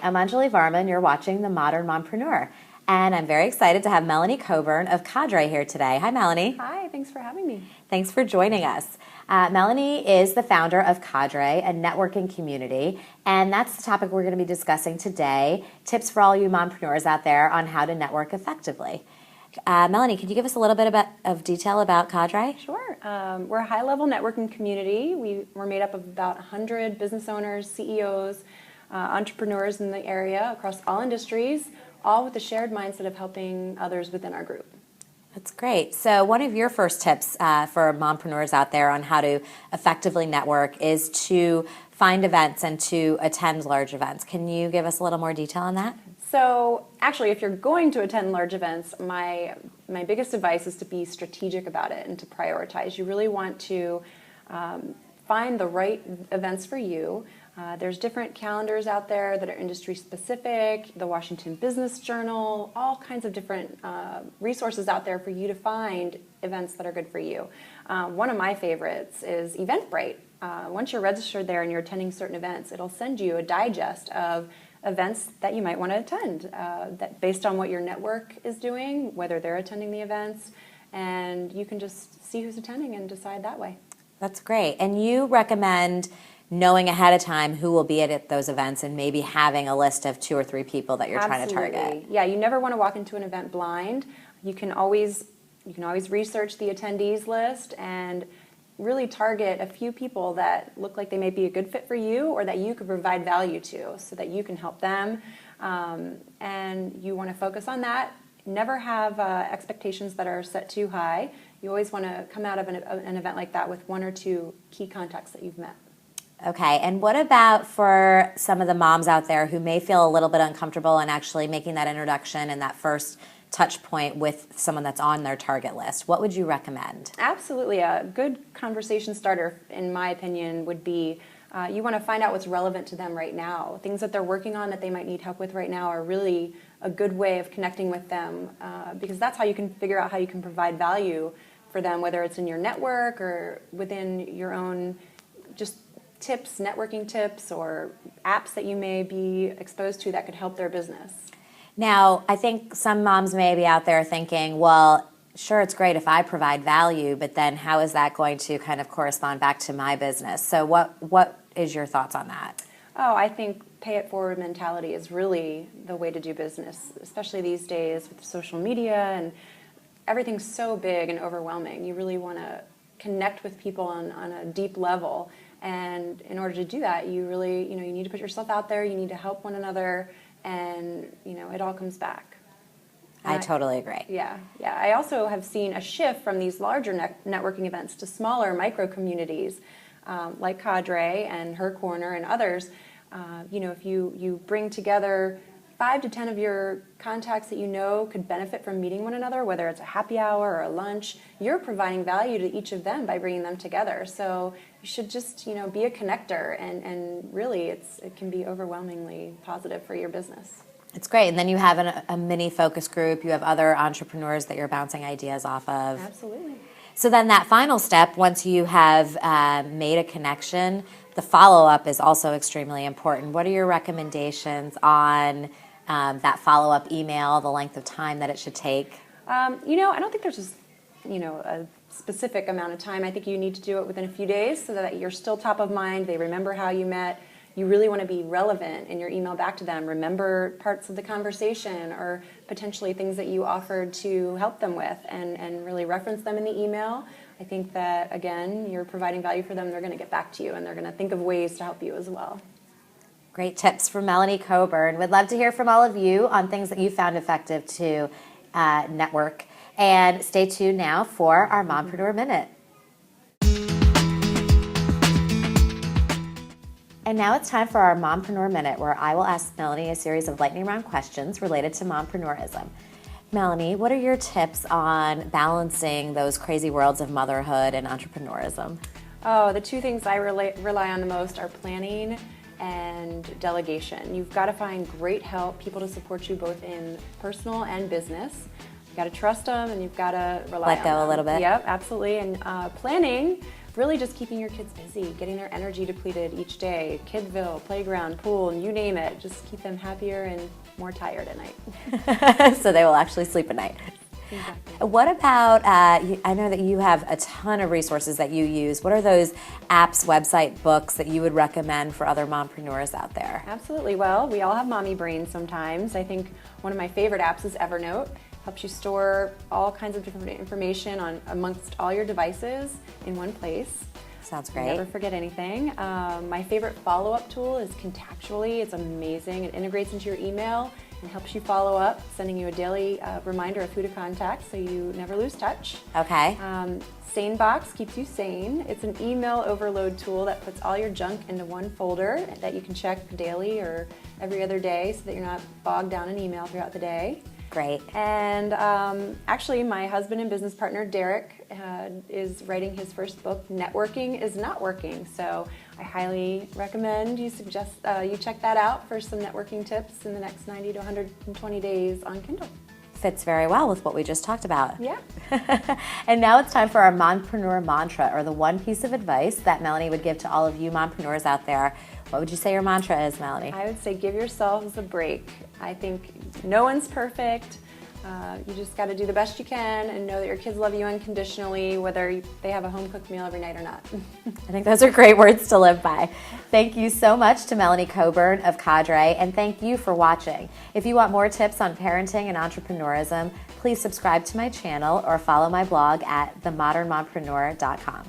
I'm Anjali Varma, and you're watching The Modern Mompreneur. And I'm very excited to have Melanie Coburn of Cadre here today. Hi, Melanie. Hi, thanks for having me. Thanks for joining us. Melanie is the founder of Cadre, a networking community, and that's the topic we're going to be discussing today, tips for all you mompreneurs out there on how to network effectively. Melanie, could you give us a little bit of detail about Cadre? Sure. We're a high-level networking community. We're made up of about 100 business owners, CEOs, entrepreneurs in the area across all industries, all with the shared mindset of helping others within our group. That's great. So one of your first tips for mompreneurs out there on how to effectively network is to find events and to attend large events. Can you give us a little more detail on that? So actually, if you're going to attend large events, my biggest advice is to be strategic about it and to prioritize. You really want to find the right events for you. There's different calendars out there that are industry specific, the Washington Business Journal, all kinds of different resources out there for you to find events that are good for you. One of my favorites is Eventbrite. Once you're registered there and you're attending certain events, it'll send you a digest of events that you might want to attend, that based on what your network is doing, whether they're attending the events, and you can just see who's attending and decide that way. That's great. And you recommend knowing ahead of time who will be at those events and maybe having a list of 2 or 3 people that you're trying to target. Yeah, you never want to walk into an event blind. You can always research the attendees list and really target a few people that look like they may be a good fit for you or that you could provide value to so that you can help them. And you want to focus on that. Never have expectations that are set too high. You always want to come out of an event like that with 1 or 2 key contacts that you've met. Okay, and what about for some of the moms out there who may feel a little bit uncomfortable in actually making that introduction and that first touch point with someone that's on their target list? What would you recommend? Absolutely. A good conversation starter, in my opinion, would be you want to find out what's relevant to them right now. Things that they're working on that they might need help with right now are really a good way of connecting with them because that's how you can figure out how you can provide value for them, whether it's in your network or within your own just tips, networking tips, or apps that you may be exposed to that could help their business. Now, I think some moms may be out there thinking, well, sure, it's great if I provide value, but then how is that going to kind of correspond back to my business? So what is your thoughts on that? Oh, I think pay it forward mentality is really the way to do business, especially these days with social media and everything's so big and overwhelming. You really want to connect with people on a deep level. And in order to do that, you really, you need to put yourself out there, you need to help one another, and, it all comes back. I totally agree. Yeah. I also have seen a shift from these larger networking events to smaller micro communities like Cadre and Her Corner and others. If you bring together 5 to 10 of your contacts that you know could benefit from meeting one another, whether it's a happy hour or a lunch, you're providing value to each of them by bringing them together. So you should just, be a connector, and really it can be overwhelmingly positive for your business. It's great. And then you have a mini focus group. You have other entrepreneurs that you're bouncing ideas off of. Absolutely. So then that final step, once you have made a connection, the follow-up is also extremely important. What are your recommendations on that follow-up email, the length of time that it should take? I don't think there's just, a specific amount of time. I think you need to do it within a few days so that you're still top of mind. They remember how you met. You really want to be relevant in your email back to them. Remember parts of the conversation or potentially things that you offered to help them with and really reference them in the email. I think that, again, you're providing value for them. They're going to get back to you and they're going to think of ways to help you as well. Great tips from Melanie Coburn. We'd love to hear from all of you on things that you found effective to network. And stay tuned now for our Mompreneur Minute. And now it's time for our Mompreneur Minute, where I will ask Melanie a series of lightning round questions related to mompreneurism. Melanie, what are your tips on balancing those crazy worlds of motherhood and entrepreneurism? Oh, the 2 things I rely on the most are planning and delegation. You've got to find great help, people to support you both in personal and business. You've got to trust them and you've got to rely on them. Let go a little bit. Yep, absolutely. And planning, really just keeping your kids busy, getting their energy depleted each day, Kidville, playground, pool, and you name it. Just keep them happier and more tired at night. So they will actually sleep at night. Exactly. What about, I know that you have a ton of resources that you use. What are those apps, website, books that you would recommend for other mompreneurs out there? Absolutely. Well, we all have mommy brains sometimes. I think one of my favorite apps is Evernote. Helps you store all kinds of different information on amongst all your devices in one place. Sounds great. Never forget anything. My favorite follow-up tool is Contactually. It's amazing. It integrates into your email and helps you follow up, sending you a daily reminder of who to contact so you never lose touch. Okay. SaneBox keeps you sane. It's an email overload tool that puts all your junk into one folder that you can check daily or every other day so that you're not bogged down in email throughout the day. Great. And actually, my husband and business partner, Derek, is writing his first book, Networking is Not Working. So I highly recommend you check that out for some networking tips in the next 90 to 120 days on Kindle. Fits very well with what we just talked about. Yeah. And now it's time for our mompreneur mantra, or the one piece of advice that Melanie would give to all of you mompreneurs out there. What would you say your mantra is, Melanie? I would say give yourselves a break. I think no one's perfect. You just got to do the best you can and know that your kids love you unconditionally, whether they have a home-cooked meal every night or not. I think those are great words to live by. Thank you so much to Melanie Coburn of Cadre, and thank you for watching. If you want more tips on parenting and entrepreneurism, please subscribe to my channel or follow my blog at themodernmompreneur.com.